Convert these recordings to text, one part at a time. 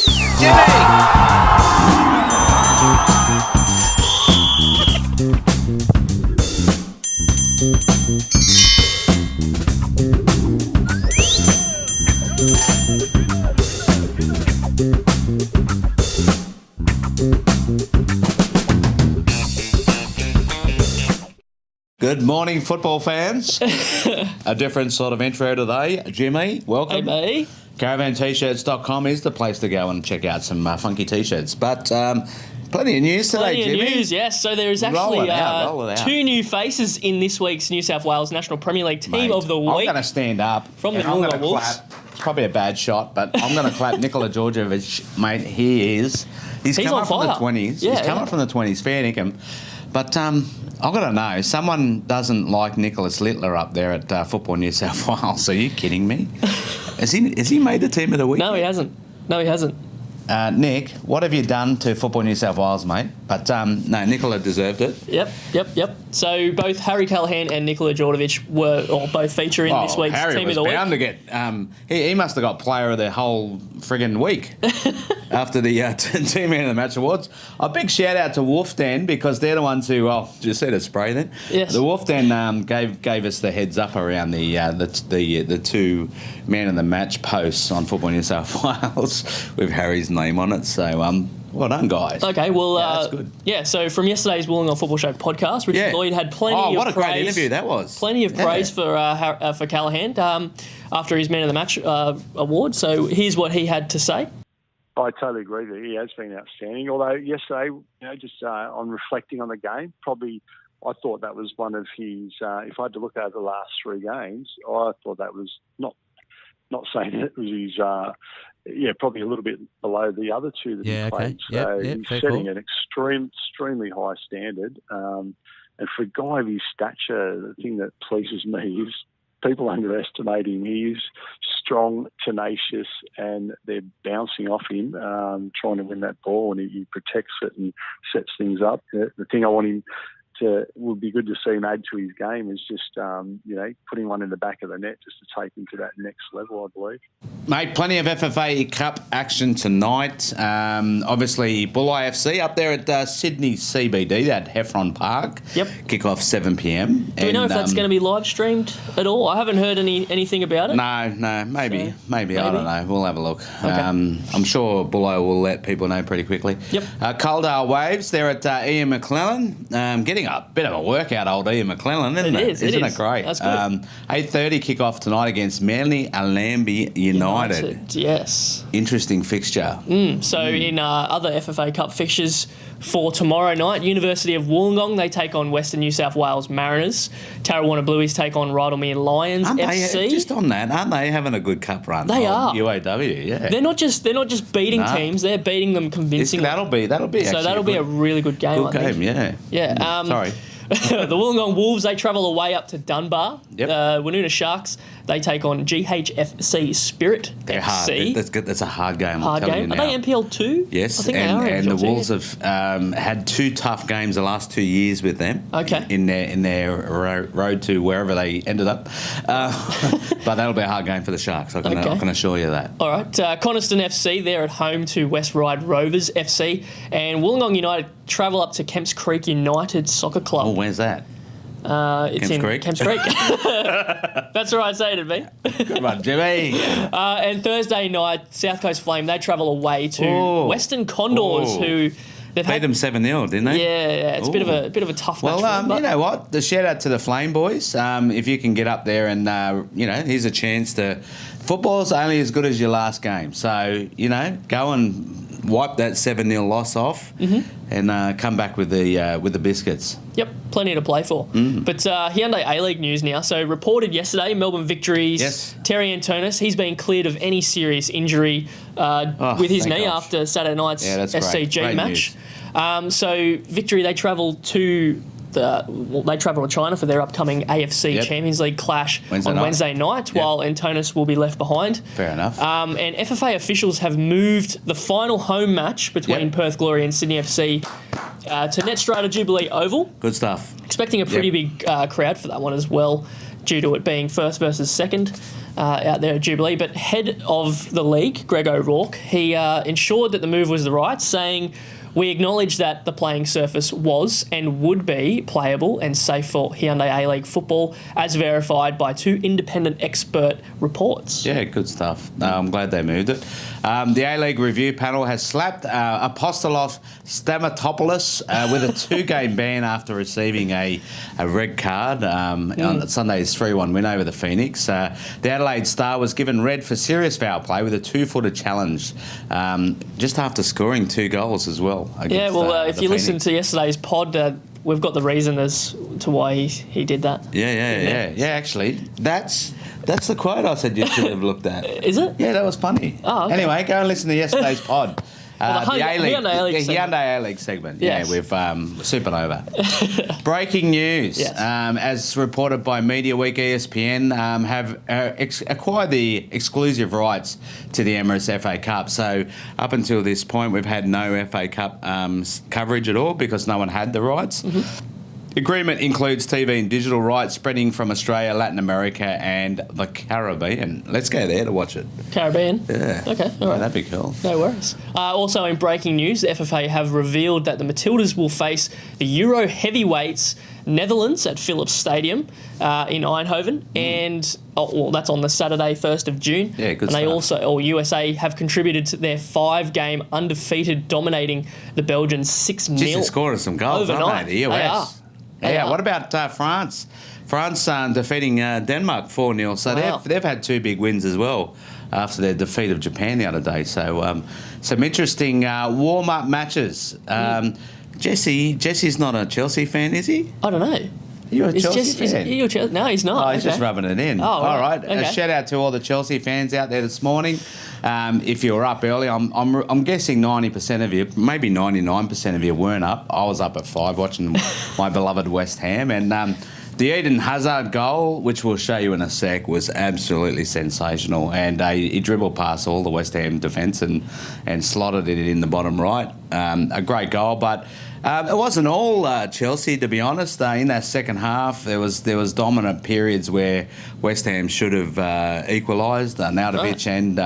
Good morning, football fans. A different sort of intro today. Jimmy, welcome. Hey, mate. CaravanT-shirts.com is the place to go and check out some funky T-shirts. But plenty of news today, Jimmy. Plenty of news, yes. So there is actually roll it out. two new faces in this week's New South Wales National Premier League Team of the Week. I'm going to stand up. From the Wollongong Wolves. Clap. It's probably a bad shot, but I'm going to clap Nikola Djordjevic, mate. He's come up from the 20s. Yeah, He's come up from the 20s. Fair dinkum. But I've got to know, someone doesn't like Nicholas Littler up there at Football New South Wales. Are you kidding me? Has he made the Team of the Week? No, he hasn't. Nick, what have you done to Football New South Wales, mate? But no, Nicola deserved it. Yep. So both Harry Callahan and Nikola Djordjevic were both featuring this week's Harry Team of the Week. Harry was bound to get... he must have got player of the whole friggin' week after the Team Man of the Match Awards. A big shout out to Wolf Den because they're the ones who... Oh, did you see the spray then? Yes. The Wolf Den gave us the heads up around the two Man of the Match posts on Football New South Wales with Harry's name on it. So, well done, guys. Okay, well, that's good. Yeah, so from yesterday's Wollongong Football Show podcast, Richard Lloyd had plenty of praise. Oh, what a great interview that was. Plenty of praise for Callahan after his Man of the Match award. So here's what he had to say. I totally agree that he has been outstanding. Although yesterday, just on reflecting on the game, probably I thought that was one of his, if I had to look over the last three games, I thought that was not saying it was his, probably a little bit below the other two that he played. So he's setting an extremely high standard. And for a guy of his stature, the thing that pleases me is people underestimate him. He's strong, tenacious, and they're bouncing off him, trying to win that ball, and he protects it and sets things up. The thing I want him to would be good to see him add to his game is just putting one in the back of the net just to take him to that next level, I believe. Mate, plenty of FFA Cup action tonight. Obviously, Bull IFC up there at Sydney CBD, that Heffron Park. Yep. Kick-off 7 p.m. Do we know if that's going to be live streamed at all? I haven't heard anything about it. No, maybe. I don't know. We'll have a look. Okay. I'm sure Bullo will let people know pretty quickly. Yep. Coaldale Waves, they're at Ian McClellan. Getting a bit of a workout, old Ian McClellan, isn't it? Isn't it great? That's good. 8:30 kick-off tonight against Manly Allambie United. Yes. Interesting fixture. So in other FFA Cup fixtures for tomorrow night, University of Wollongong, they take on Western New South Wales Mariners. Tarrawanna Blueies take on Rydalmere Lions FC. Just on that, aren't they having a good cup run? They are. UAW, yeah. They're not just beating teams, they're beating them convincingly. That'll be so that'll be a really good game, I think. Yeah. Sorry. The Wollongong Wolves, they travel away up to Dunbar. Yep. Woonona Sharks, they take on GHFC Spirit They're FC. hard. That's good. That's a hard game. Hard game. Are they NPL 2? Yes. I think and they are and the NPL 2, Wolves have had two tough games the last 2 years with them. Okay. In their road to wherever they ended up, but that'll be a hard game for the Sharks. I can assure you that. All right. Coniston FC, they're at home to West Ryde Rovers FC, and Wollongong United travel up to Kemps Creek United Soccer Club. Oh, where's that? It's in Creek? Kemps Creek. That's the right say to me. Good one, Jimmy. And Thursday night, South Coast Flame, they travel away to Western Condors, who they've beat them 7-0, didn't they? Yeah. It's a bit of a tough match. Well, you know what? The shout out to the Flame boys. If you can get up there and here's a chance to. Football's only as good as your last game, so go and wipe that 7-0 loss off and come back with the biscuits. Yep, plenty to play for. But Hyundai A-League news now. So reported yesterday, Melbourne Victories, Terry Antonis, he's been cleared of any serious injury with his knee after Saturday night's SCG match. So Victory, they travel to China for their upcoming AFC Champions League clash on Wednesday night, while Antonis will be left behind. Fair enough. And FFA officials have moved the final home match between Perth Glory and Sydney FC to Netstrata Jubilee Oval. Good stuff. Expecting a pretty big crowd for that one as well, due to it being first versus second. out there at Jubilee. But head of the league, Greg O'Rourke, he ensured that the move was the right, saying, "We acknowledge that the playing surface was and would be playable and safe for Hyundai A-League football, as verified by 2 independent expert reports." Yeah, good stuff. I'm glad they moved it. The A-League review panel has slapped Apostolov Stamatopoulos with a 2-game ban after receiving a red card on Sunday's 3-1 win over the Phoenix. The Adelaide star was given red for serious foul play with a 2-footer challenge just after scoring 2 goals as well. Against, if you listen to yesterday's pod, we've got the reason as to why he did that. Yeah. Actually, that's the quote I said you should have looked at. Is it? Yeah, that was funny. Oh, okay. Anyway, go and listen to yesterday's pod. The Hyundai A-League segment. Yes. Yeah, with Supernova. Breaking news. Yes. As reported by Media Week, ESPN have acquired the exclusive rights to the Emirates FA Cup. So up until this point, we've had no FA Cup coverage at all because no one had the rights. Mm-hmm. The agreement includes TV and digital rights spreading from Australia, Latin America and the Caribbean. Let's go there to watch it. Caribbean? Yeah. Okay, all right. That'd be cool. No worries. Also in breaking news, the FFA have revealed that the Matildas will face the Euro heavyweights Netherlands at Philips Stadium in Eindhoven, and that's on the Saturday, 1st of June. Yeah, good And they also, USA, have contributed to their 5-game undefeated, dominating the Belgians 6-0. Just scoring some goals, overnight. aren't they? The US. Yeah. What about France? France defeating Denmark 4-0. So they've had 2 big wins as well after their defeat of Japan the other day. So some interesting warm-up matches. Jesse's not a Chelsea fan, is he? I don't know. You're a Chelsea fan? No, he's not. Oh, he's just rubbing it in. Oh, all right. Okay. A shout out to all the Chelsea fans out there this morning. If you were up early, I'm guessing 90% of you, maybe 99% of you weren't up. I was up at 5 watching my beloved West Ham, and the Eden Hazard goal, which we'll show you in a sec, was absolutely sensational. And he dribbled past all the West Ham defence and slotted it in the bottom right. A great goal, but it wasn't all Chelsea, to be honest. In that second half, there was dominant periods where West Ham should have equalised. Nautovic and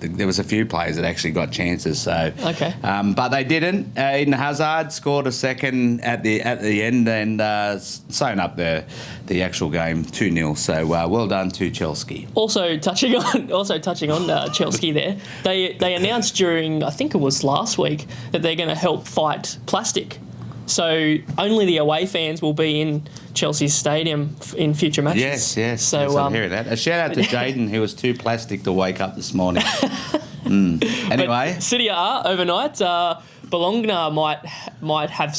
there was a few players that actually got chances. So but they didn't. Eden Hazard scored a second at the end and sewn up the actual game 2-0. So well done to Chelsea. Also touching on Chelsea there, they announced during, I think it was last week, that they're going to help fight plastic. So only the away fans will be in Chelsea's stadium in future matches. Yes. So I'm hearing that. A shout out to Jaden, who was too plastic to wake up this morning. Anyway, but City are overnight. Bologna might have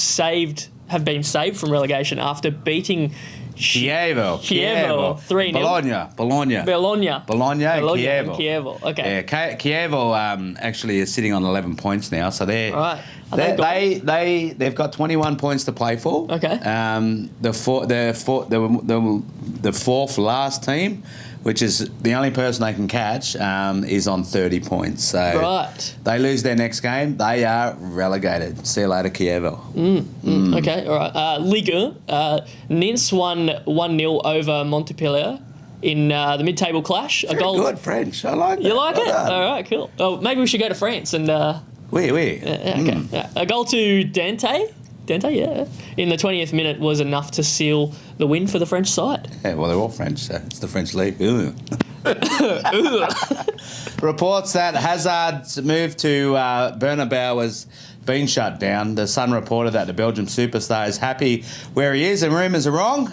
been saved from relegation after beating Chievo 3-0. Bologna, Chievo. Chievo. Okay. Yeah, Chievo actually is sitting on 11 points now, so they've got 21 points to play for. Okay. The fourth last team, which is the only person they can catch, is on 30 points. So they lose their next game, they are relegated. See you later, Chievo. Okay, all right. Ligue 1, Nice won 1-0 over Montpellier in the mid-table clash. Very good French. I like that. You like it? Done. All right, cool. Oh, maybe we should go to France and. Oui. Yeah. A goal to Dante, yeah, in the 20th minute was enough to seal the win for the French side. Yeah, well, they're all French, so it's the French league. Reports that Hazard's move to Bernabeu has been shut down. The Sun reported that the Belgian superstar is happy where he is, and rumours are wrong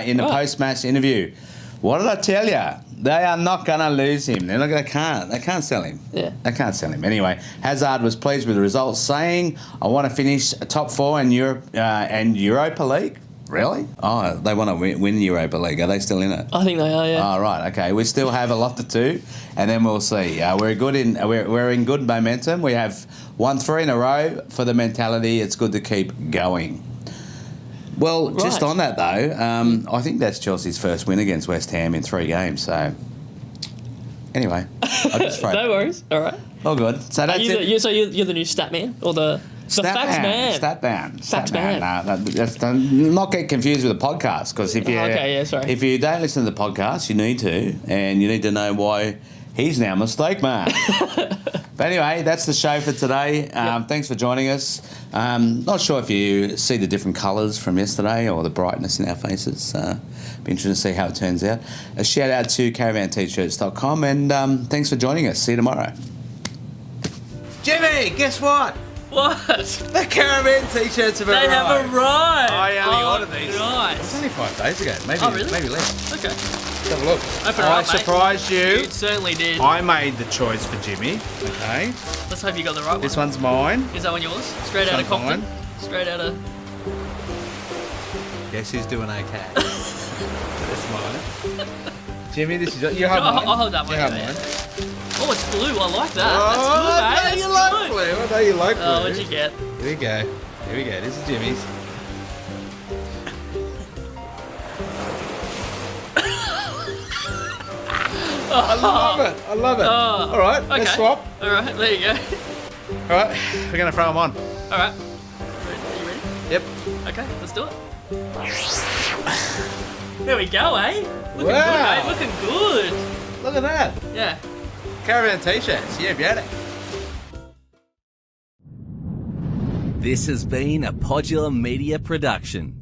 in the post-match interview. What did I tell you? They are not going to lose him. They can't sell him. Yeah. They can't sell him. Anyway, Hazard was pleased with the results, saying, "I want to finish top 4 in Europe and Europa League." Really? Oh, they want to win Europa League. Are they still in it? I think they are, yeah. Oh, right. Okay. We still have a lot to do, and then we'll see. We're in good momentum. We have won 3 in a row. For the mentality, it's good to keep going. Well, just on that though, I think that's Chelsea's first win against West Ham in 3 games. So, anyway, I'll just throw no worries. All right. All good. So that's it. So you're the new stat man, or the Facts Man. Stat man. Facts Man. Not get confused with the podcast, because if you don't listen to the podcast, you need to, and you need to know why he's now Mistake Man. But anyway, that's the show for today. Thanks for joining us. Not sure if you see the different colours from yesterday or the brightness in our faces. Be interested to see how it turns out. A shout out to caravantshirts.com, and thanks for joining us. See you tomorrow. Jimmy, guess what? What? The Caravan t-shirts have arrived. They have arrived. I only ordered these. Nice. It was only 5 days ago. Maybe less. Okay. Let's have a look. Open it up, mate. Surprised you. You certainly did. I made the choice for Jimmy. Okay. Let's hope you got the right one. This one's mine. Is that one yours? Straight out of Compton? Straight out of... Guess who's doing okay? That's mine. Jimmy, this is yours. You have mine. I'll hold that one. You have mine. Oh, it's blue. I like that. Oh, That's good, mate. I know you like blue. I know you like blue. Oh, what'd you get? Here we go. Here we go. This is Jimmy's. I love it. I love it. All right, let's swap. All right, there you go. All right, we're going to throw them on. All right. Are you ready? Yep. Okay, let's do it. There we go, eh? Looking good, mate. Looking good. Look at that. Yeah. Caravan t-shirts. Yeah, beauty. This has been a Podular Media production.